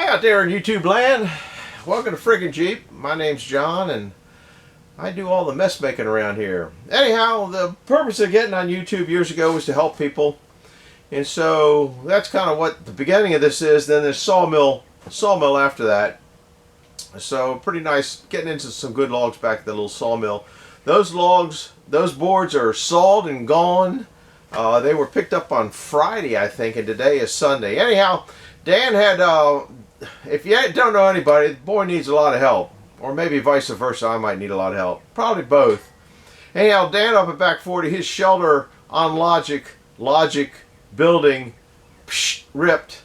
Hi out there in YouTube land. Welcome to Friggin' Jeep. My name's John and I do all the mess making around here. Anyhow, the purpose of getting on YouTube years ago was to help people. And so that's kind of what the beginning of this is. Then there's Sawmill after that. So pretty nice getting into some good logs back at the little Sawmill. Those logs, those boards are sawed and gone. They were picked up on Friday, I think, and today is Sunday. Anyhow, Dan had, if you don't know anybody, the boy needs a lot of help. Or maybe vice versa, I might need a lot of help. Probably both. Anyhow, Dan up at Back 40, his shelter on Logic building ripped.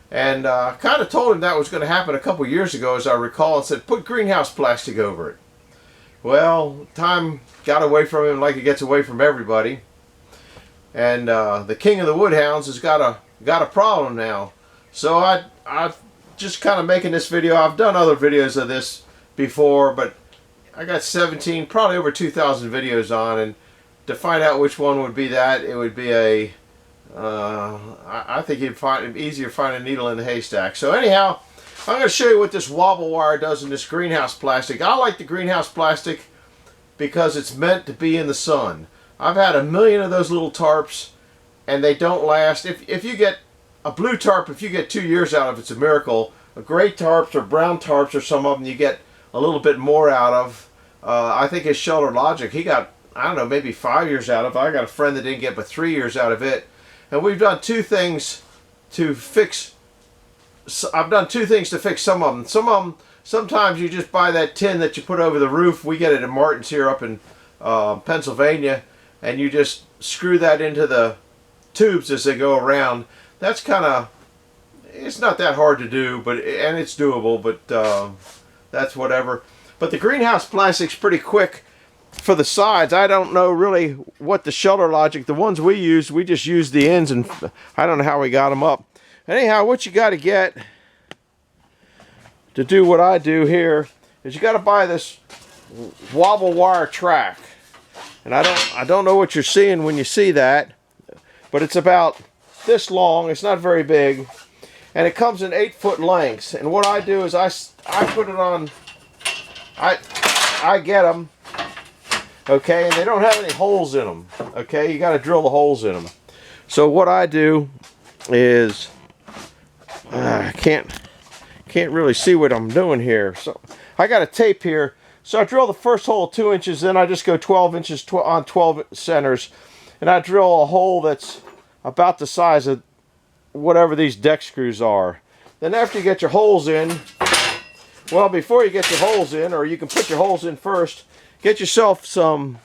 And kind of told him that was going to happen a couple years ago, as I recall, and said, put greenhouse plastic over it. Well, time got away from him like it gets away from everybody. And the king of the woodhounds has got a problem now. So I just kind of making this video. I've done other videos of this before, but I got 17, probably over 2,000 videos on, and to find out which one would be that, it would be a, I think you'd find it easier to find a needle in the haystack. So anyhow, I'm going to show you what this wobble wire does in this greenhouse plastic. I like the greenhouse plastic because it's meant to be in the sun. I've had a million of those little tarps, and they don't last. If you get a blue tarp, if you get 2 years out of it, it's a miracle. A gray tarps or brown tarps or some of them you get a little bit more out of. I think his Shelter Logic, he got, I don't know, maybe 5 years out of it. I got a friend that didn't get but 3 years out of it. And we've done two things to fix, I've done two things to fix some of them. Some of them, sometimes you just buy that tin that you put over the roof. We get it at Martin's here up in Pennsylvania. And you just screw that into the tubes as they go around. That's kind of, it's not that hard to do, and it's doable, but that's whatever. But the greenhouse plastic's pretty quick for the sides. I don't know really what the Shelter Logic, the ones we used, we just used the ends, and I don't know how we got them up. Anyhow, what you got to get to do what I do here is you got to buy this wobble wire track. And I don't know what you're seeing when you see that, but it's about this long. It's not very big, and it comes in 8-foot lengths. And what I do is I put it on. I get them, okay, and they don't have any holes in them. Okay, you got to drill the holes in them. So what I do is I can't really see what I'm doing here. So I got a tape here. So I drill the first hole 2 inches, then I just go 12 inches on 12 centers, and I drill a hole that's about the size of whatever these deck screws are. Then after you get your holes in, well, before you get your holes in, or you can put your holes in first, get yourself some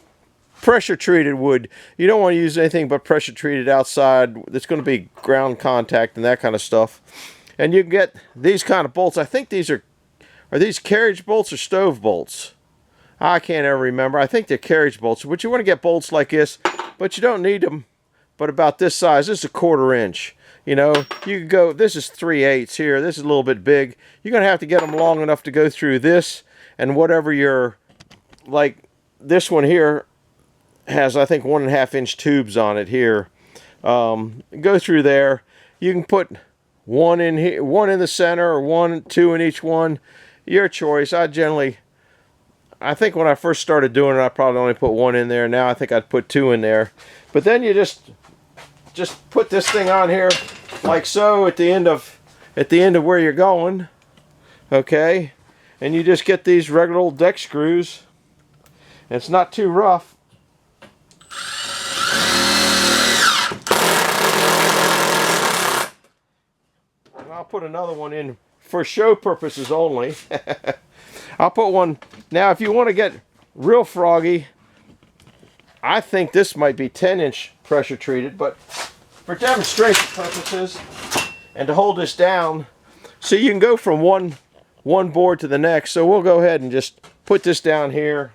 pressure treated wood. You don't want to use anything but pressure treated outside. It's going to be ground contact and that kind of stuff. And you can get these kind of bolts. I think these are these carriage bolts or stove bolts? I can't ever remember. I think they're carriage bolts. But you want to get bolts like this, but you don't need them but about this size. This is a 1/4 inch. You know, you can go, this is 3/8 here. This is a little bit big. You're going to have to get them long enough to go through this, and whatever your, like this one here has, I think, 1.5 inch tubes on it here. Go through there. You can put one in here, one in the center, or 2 in each one. Your choice. I think when I first started doing it, I probably only put 1 in there. Now I think I'd put 2 in there. But then you just put this thing on here like so at the end of where you're going. Okay? And you just get these regular old deck screws. And it's not too rough. And I'll put another one in for show purposes only. I'll put one. Now, if you want to get real froggy, I think this might be 10-inch pressure treated, but for demonstration purposes and to hold this down, so you can go from one board to the next. So we'll go ahead and just put this down here,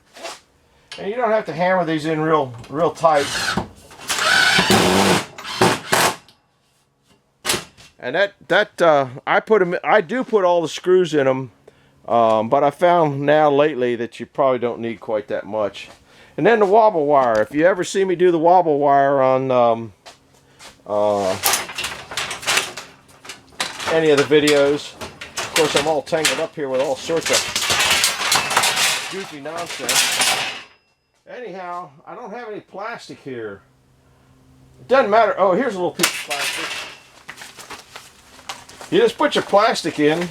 and you don't have to hammer these in real tight. And I do put all the screws in them, but I found now lately that you probably don't need quite that much. And then the wobble wire. If you ever see me do the wobble wire on any of the videos, Of course, I'm all tangled up here with all sorts of goofy nonsense. Anyhow, I don't have any plastic here. It doesn't matter. Oh, here's a little piece of plastic. You just put your plastic in.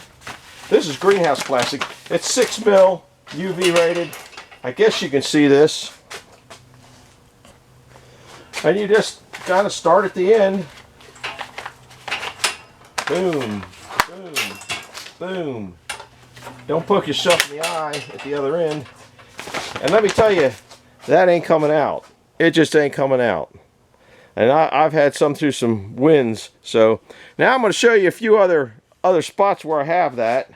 This is greenhouse plastic. It's 6 mil UV rated. I guess you can see this. And you just kind of start at the end. Boom, boom, boom. Don't poke yourself in the eye at the other end. And let me tell you, that ain't coming out. It just ain't coming out. And I've had some through some winds. So now I'm going to show you a few other spots where I have that.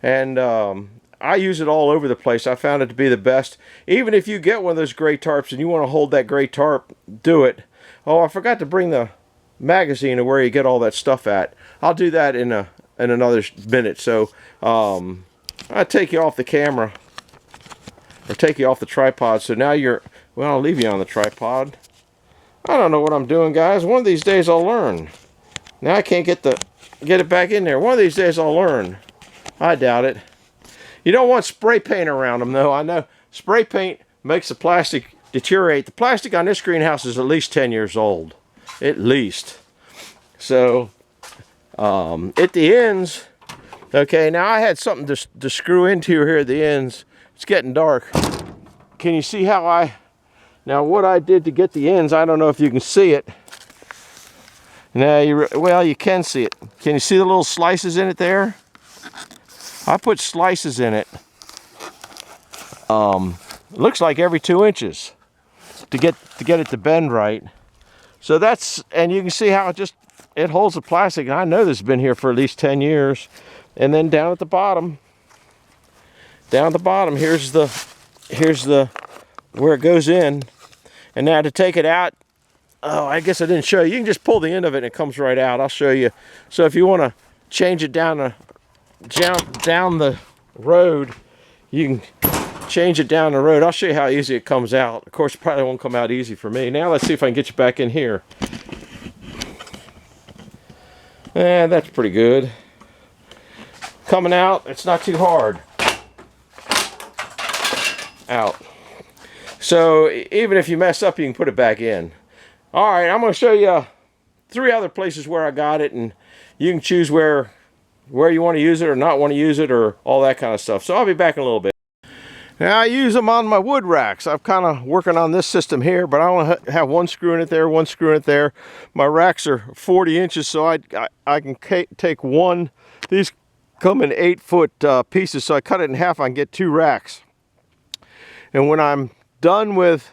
And I use it all over the place. I found it to be the best. Even if you get one of those gray tarps and you want to hold that gray tarp, do it. Oh, I forgot to bring the magazine of where you get all that stuff at. I'll do that in another minute. So I'll take you off the camera. Or take you off the tripod. So now you're, well, I'll leave you on the tripod. I don't know what I'm doing, guys. One of these days I'll learn. Now I can't get it back in there. One of these days I'll learn. I doubt it. You don't want spray paint around them, though. I know spray paint makes the plastic deteriorate. The plastic on this greenhouse is at least 10 years old. At least. So, at the ends, okay, now I had something to screw into here at the ends. It's getting dark. Can you see how now what I did to get the ends, I don't know if you can see it. Now, well, you can see it. Can you see the little slices in it there? I put slices in it. Looks like every 2 inches to get it to bend right. So that's, and you can see how it holds the plastic. And I know this has been here for at least 10 years. And then down at the bottom, here's the where it goes in. And now to take it out, oh, I guess I didn't show you. You can just pull the end of it and it comes right out. I'll show you. So if you want to change it down the road, you can change it down the road. I'll show you how easy it comes out. Of course, it probably won't come out easy for me. Now let's see if I can get you back in here. That's pretty good. Coming out, it's not too hard. Out. So even if you mess up, you can put it back in. All right, I'm going to show you 3 other places where I got it, and you can choose where you want to use it or not want to use it or all that kind of stuff. So I'll be back in a little bit. Now I use them on my wood racks. I'm kind of working on this system here, but I want to have one screw in it there, one screw in it there. My racks are 40 inches, so I can take one. These come in 8-foot pieces, so I cut it in half. I can get 2 racks. And when I'm done with,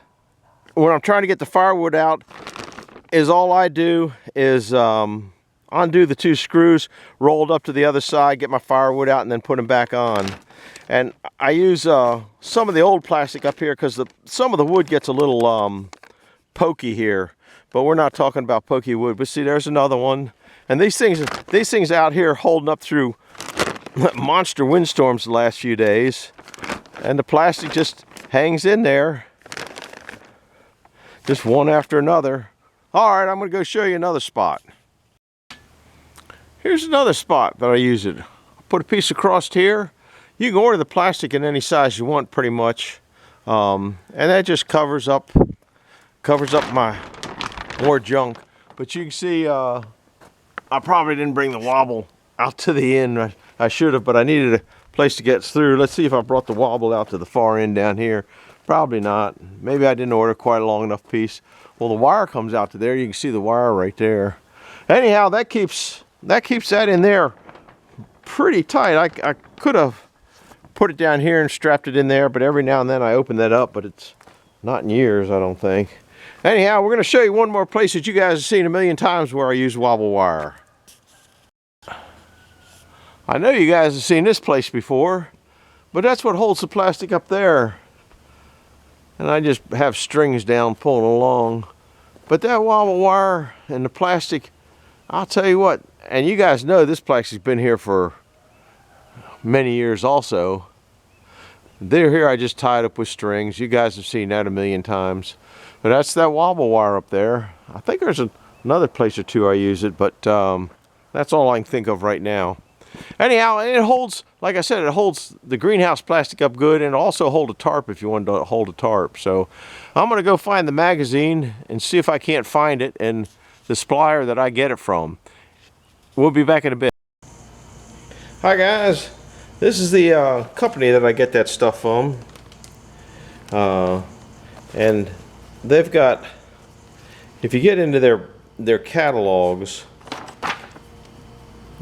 when I'm trying to get the firewood out, is all I do is undo the 2 screws, roll it up to the other side, get my firewood out, and then put them back on. And I use some of the old plastic up here because some of the wood gets a little pokey here. But we're not talking about pokey wood. But see, there's another one. And these things out here holding up through monster windstorms the last few days. And the plastic just hangs in there. Just one after another. All right, I'm going to go show you another spot. Here's another spot that I use it. Put a piece across here. You can order the plastic in any size you want, pretty much, and that just covers up my more junk. But you can see, I probably didn't bring the Wobble out to the end. I should have, but I needed a place to get through. Let's see if I brought the Wobble out to the far end down here. Probably not. Maybe I didn't order quite a long enough piece. Well, the wire comes out to there. You can see the wire right there. Anyhow, that keeps that in there pretty tight. I could have put it down here and strapped it in there, but every now and then I open that up, but it's not in years, I don't think. Anyhow, we're going to show you one more place that you guys have seen a million times where I use Wobble wire. I know you guys have seen this place before, but that's what holds the plastic up there. And I just have strings down pulling along. But that Wobble wire and the plastic, I'll tell you what, and you guys know this plastic's been here for many years also. They're here, I just tied up with strings. You guys have seen that a million times. But that's that Wobble wire up there. I think there's another place or two I use it, but that's all I can think of right now. Anyhow, it holds, like I said, it holds the greenhouse plastic up good, and also hold a tarp if you want to hold a tarp. So I'm going to go find the magazine and see if I can't find it and the supplier that I get it from. We'll be back in a bit. Hi guys, this is the company that I get that stuff from. And they've got, if you get into their catalogs,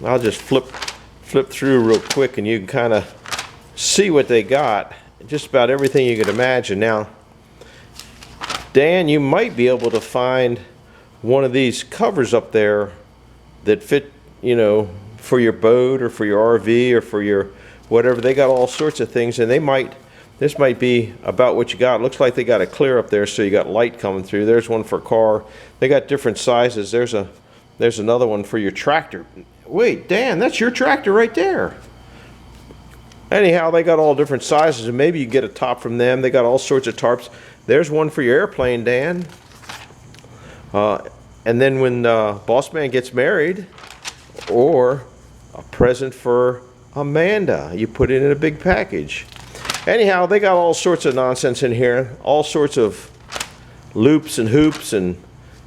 I'll just flip through real quick and you can kind of see what they got. Just about everything you could imagine. Now, Dan, you might be able to find one of these covers up there that fit, you know, for your boat or for your RV or for your whatever. They got all sorts of things, and this might be about what you got. It looks like they got a clear up there, so you got light coming through. There's one for a car. They got different sizes. There's another one for your tractor. Wait, Dan, that's your tractor right there. Anyhow, they got all different sizes, and maybe you get a top from them. They got all sorts of tarps. There's one for your airplane, Dan. And then when Boss Man gets married, or a present for Amanda, you put it in a big package. Anyhow, they got all sorts of nonsense in here, all sorts of loops and hoops and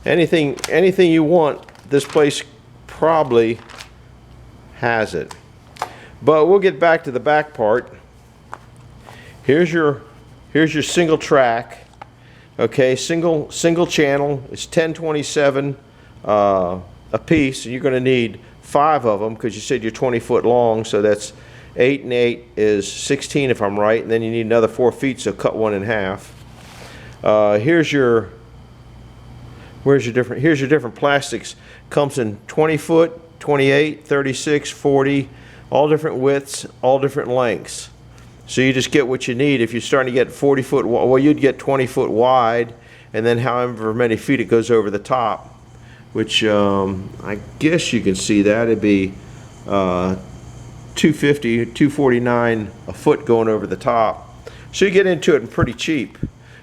anything you want. This place probably has it. But we'll get back to the back part. Here's your single track. Okay, single channel. It's 1027 a piece, and you're going to need 5 of them because you said you're 20 foot long, so that's 8 and 8 is 16 if I'm right, and then you need another 4 feet, so cut one in half. Here's your different plastics. Comes in 20 foot, 28, 36, 40, all different widths, all different lengths. So you just get what you need. If you're starting to get 40 foot, well, you'd get 20 foot wide, and then however many feet it goes over the top, which I guess you can see that. It'd be 250, 249 a foot going over the top. So you get into it pretty cheap.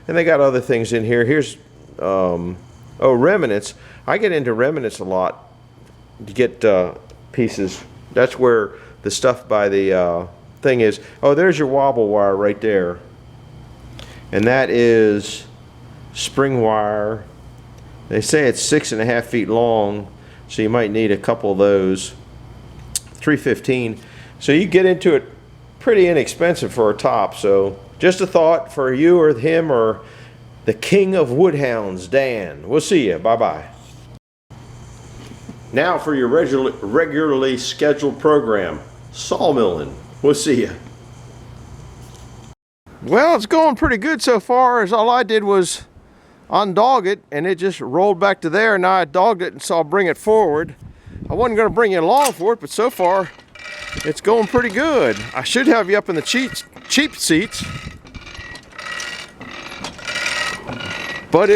And they got other things in here. Here's, remnants. I get into remnants a lot to get pieces. That's where the stuff by the thing is. Oh, there's your wobble wire right there. And that is spring wire. They say it's 6.5 feet long, so you might need a couple of those. 315. So you get into it pretty inexpensive for a top. So just a thought for you or him or the king of woodhounds, Dan. We'll see you. Bye-bye. Now for your regularly scheduled program, sawmilling. We'll see you. Well, it's going pretty good so far, as all I did was undog it and it just rolled back to there. Now I dogged it, and so I'll bring it forward. I wasn't going to bring you along for it, but so far it's going pretty good. I should have you up in the cheap seats, but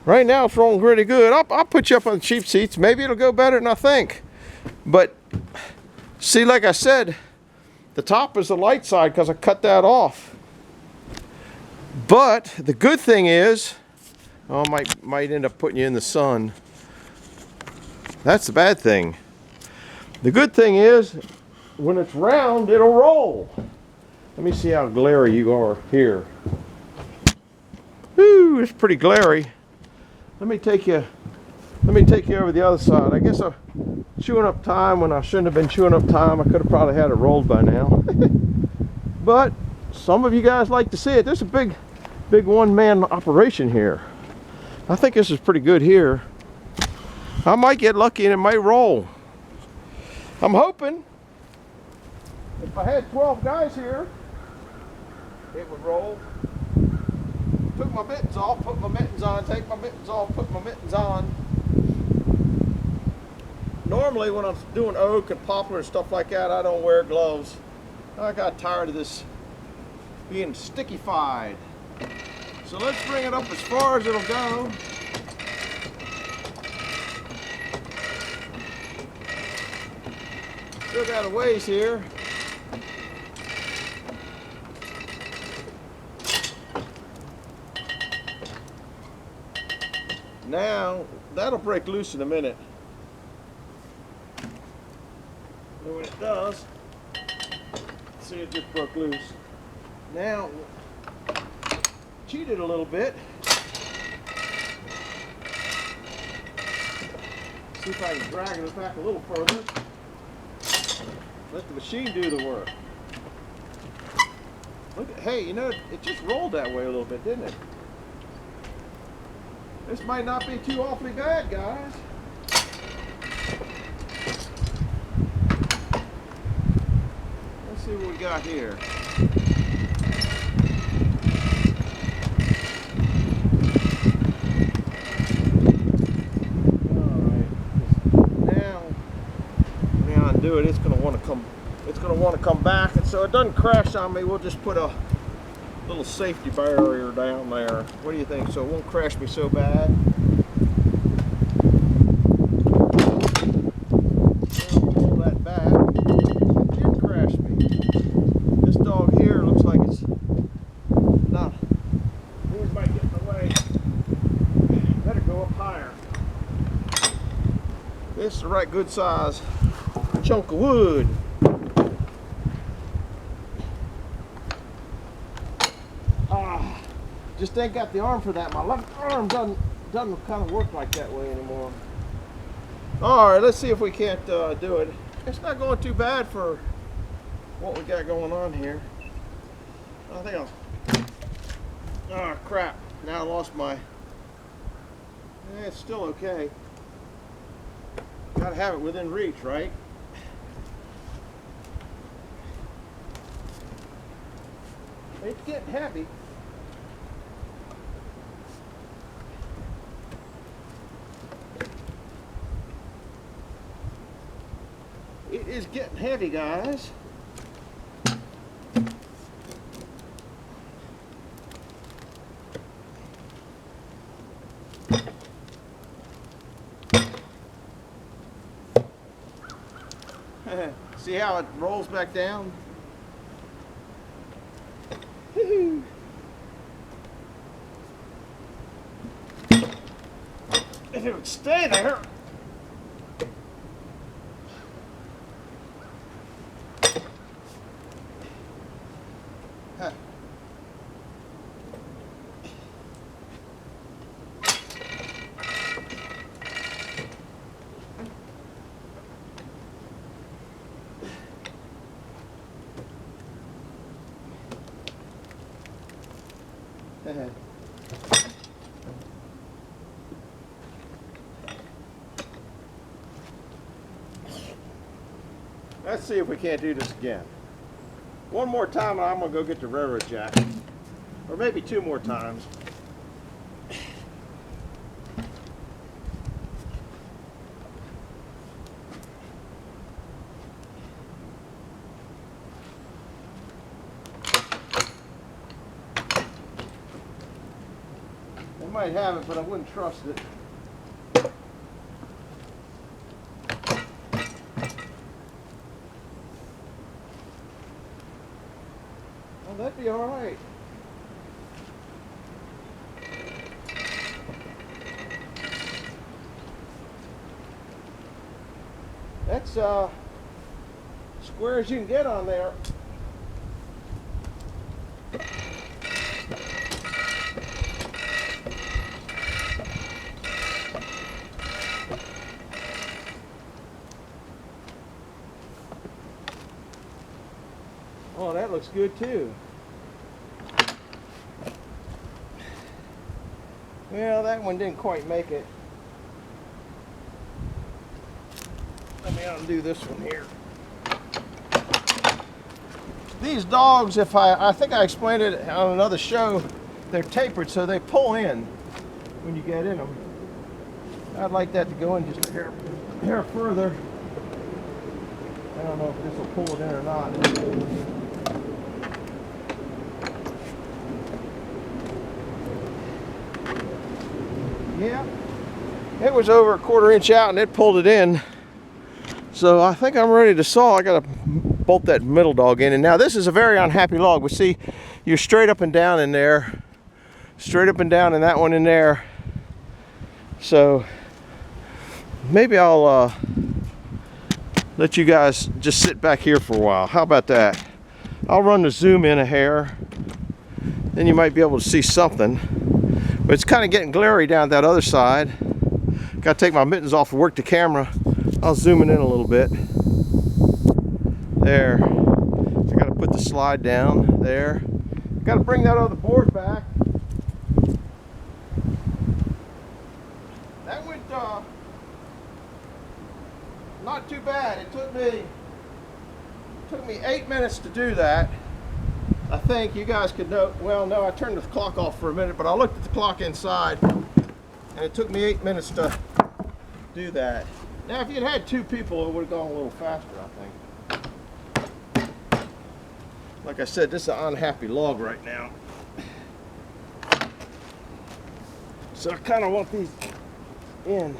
right now it's rolling pretty good. I'll put you up on the cheap seats. Maybe it'll go better than I think. But see, like I said, the top is the light side because I cut that off. But the good thing is, I might end up putting you in the sun. That's the bad thing. The good thing is, when it's round, it'll roll. Let me see how glary you are here. Whew, it's pretty glary. Let me take you over the other side. I guess I'm chewing up time when I shouldn't have been chewing up time. I could have probably had it rolled by now. But some of you guys like to see it. There's a big one-man operation here. I think this is pretty good here. I might get lucky and it might roll. I'm hoping if I had 12 guys here, it would roll. Took my mittens off, put my mittens on, take my mittens off, put my mittens on. Normally when I'm doing oak and poplar and stuff like that, I don't wear gloves. I got tired of this being stickified. So let's bring it up as far as it'll go. Still got a ways here. Now, that'll break loose in a minute. And when it does, see, it just broke loose. Now, cheated a little bit. See if I can drag it back a little further. Let the machine do the work. Look at, hey, you know, it just rolled that way a little bit, didn't it? This might not be too awfully bad, guys. Let's see what we got here. Do it, it's going to want to come back, and so it doesn't crash on me. We'll just put a little safety barrier down there. What do you think? So it won't crash me so bad. Pull that back. It didn't crash me. This dog here looks like it's not. Board might get in the way. Better go up higher. This is the right good size chunk of wood. Just ain't got the arm for that. My left arm doesn't kind of work like that way anymore. All right, let's see if we can't do it. It's not going too bad for what we got going on here. I think I'll. Oh crap! Now I lost my. It's still okay. Gotta have it within reach, right? It's getting heavy. It is getting heavy, guys. See how it rolls back down? If it would stay there. Huh. Let's see if we can't do this again. One more time and I'm going to go get the railroad jack. Or maybe two more times. I might have it, but I wouldn't trust it. Well, that'd be all right. That's square as you can get on there. Oh, that looks good too. Well, that one didn't quite make it. Let me undo this one here. These dogs, if I think I explained it on another show, they're tapered so they pull in when you get in them. I'd like that to go in just a hair further. I don't know if this will pull it in or not. Yeah, it was over a 1/4 inch out and it pulled it in. So I think I'm ready to saw. I got to bolt that middle dog in. And now this is a very unhappy log. We see you're straight up and down in there, straight up and down in that one in there. So maybe I'll let you guys just sit back here for a while. How about that? I'll run the zoom in a hair, then you might be able to see something. But it's kind of getting glary down that other side. Got to take my mittens off and work the camera. I'll zoom it in a little bit. There. I got to put the slide down there. Got to bring that other board back. That went not too bad. It took me 8 minutes to do that. I think you guys could know. Well, no, I turned the clock off for a minute, but I looked at the clock inside, and it took me 8 minutes to do that. Now, if you'd had 2 people, it would have gone a little faster, I think. Like I said, this is an unhappy log right now. So I kind of want these in.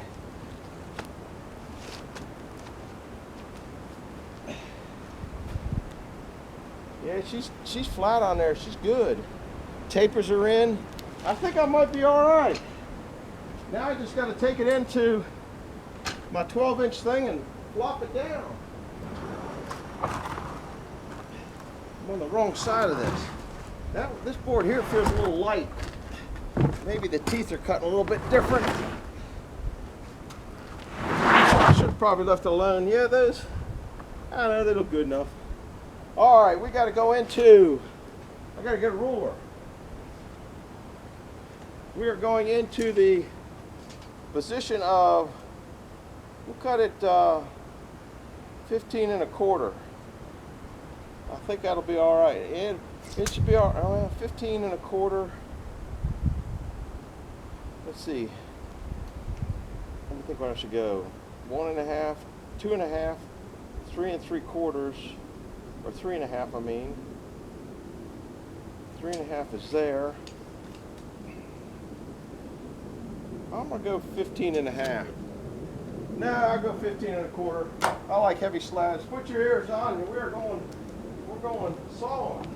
Yeah, she's flat on there. She's good. Tapers are in. I think I might be all right. Now I just got to take it into my 12-inch thing and flop it down. I'm on the wrong side of this. This board here feels a little light. Maybe the teeth are cutting a little bit different. I should have probably left it alone. Yeah, those, I don't know, they look good enough. All right, we got to go into, I got to get a ruler. We are going into the position of, we'll cut it 15 1/4. I think that'll be all right. It should be all right. 15 1/4. Let's see. Let me think where I should go. 1 1/2, 2 1/2, 3 3/4, or 3 1/2. I mean, 3 1/2 is there. I'm gonna go 15 1/2. No, I'll go 15 1/4. I like heavy slabs. Put your ears on, and we're going sawing.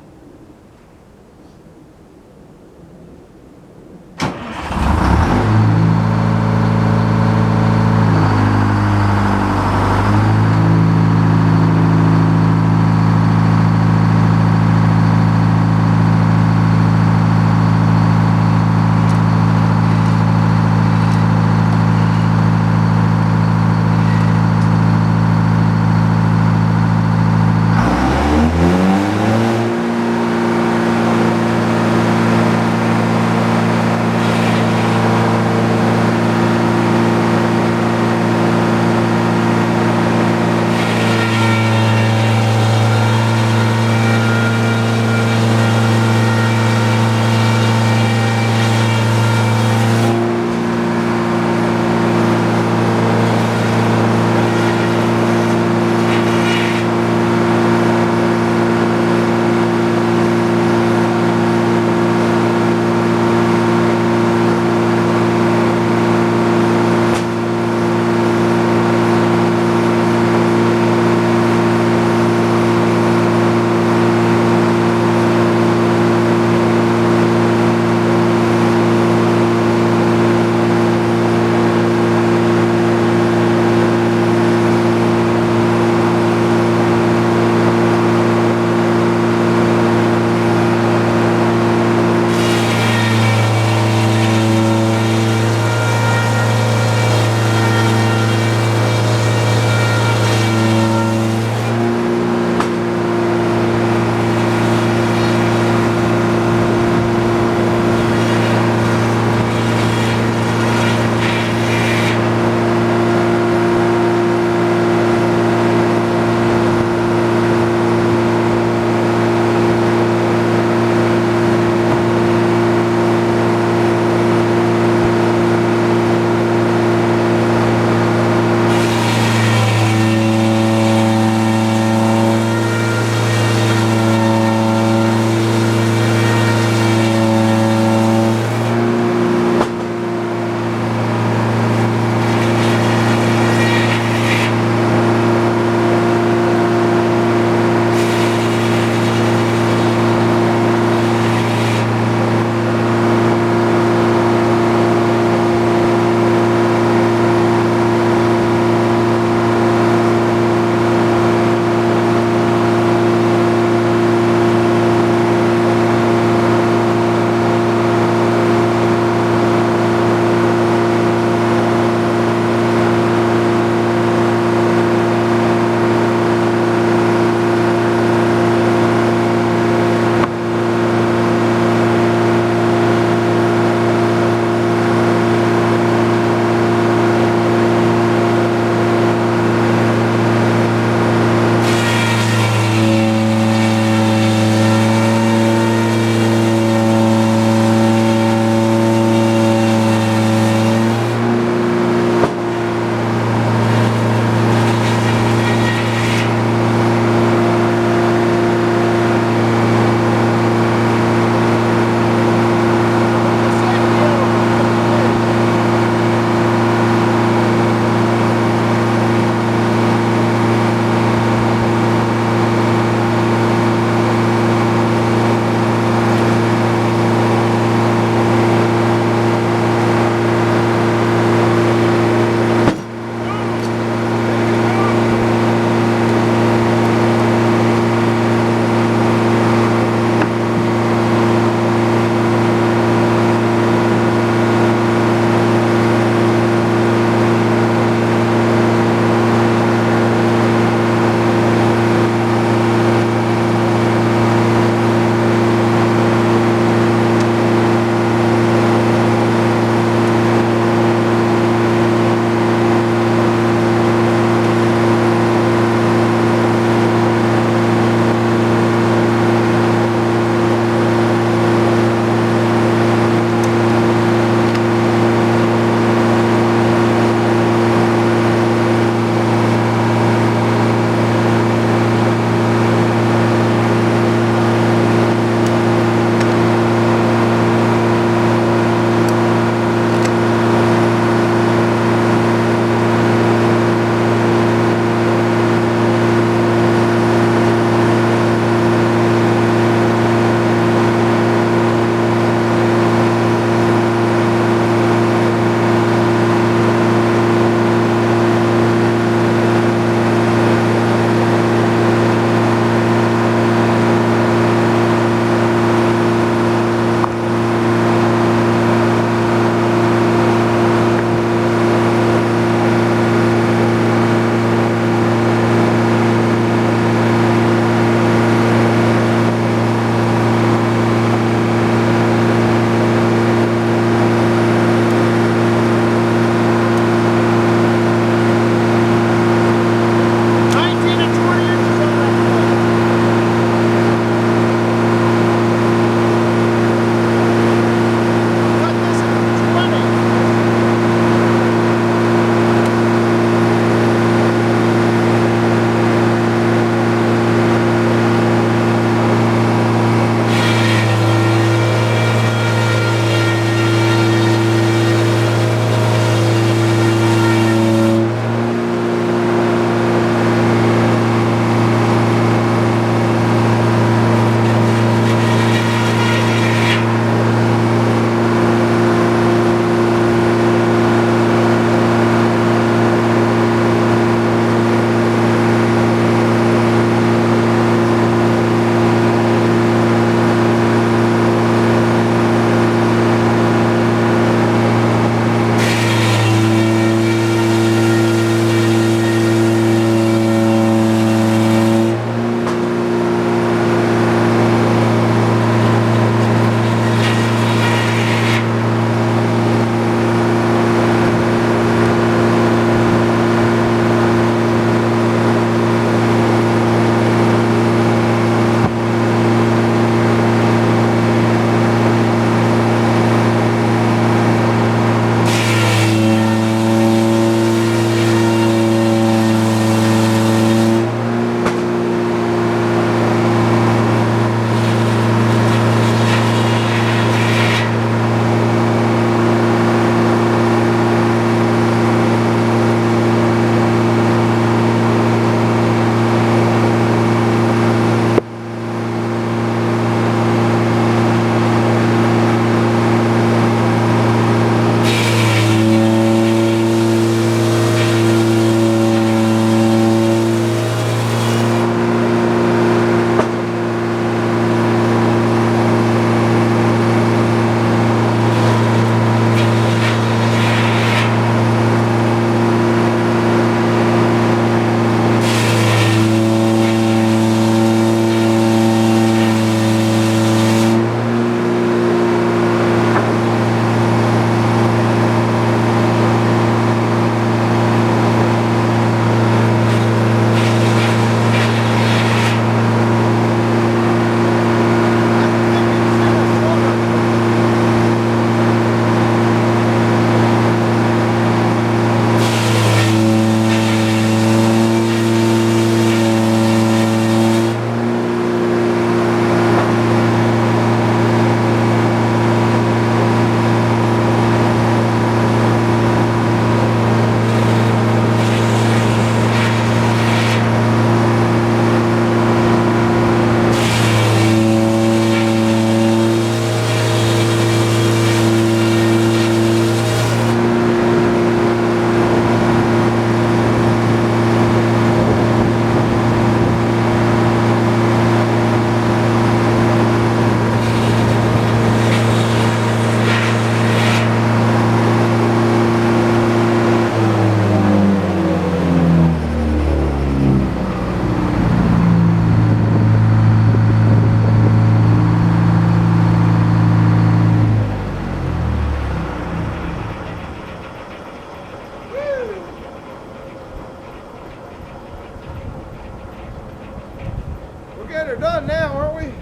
Alright, we're done now, aren't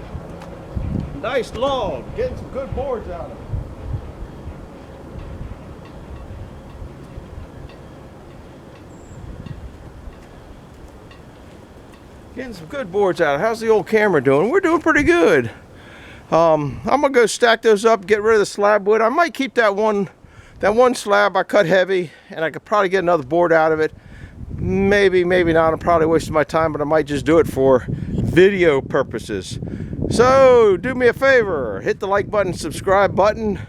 we? Nice log. Getting some good boards out of it. Getting some good boards out. How's the old camera doing? We're doing pretty good. I'm gonna go stack those up, get rid of the slab wood. I might keep that one slab I cut heavy, and I could probably get another board out of it. Maybe, maybe not. I'm probably wasting my time, but I might just do it for video purposes. So do me a favor, hit the like button, subscribe button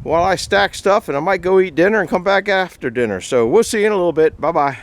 while I stack stuff, and I might go eat dinner and come back after dinner. So we'll see you in a little bit. Bye-bye.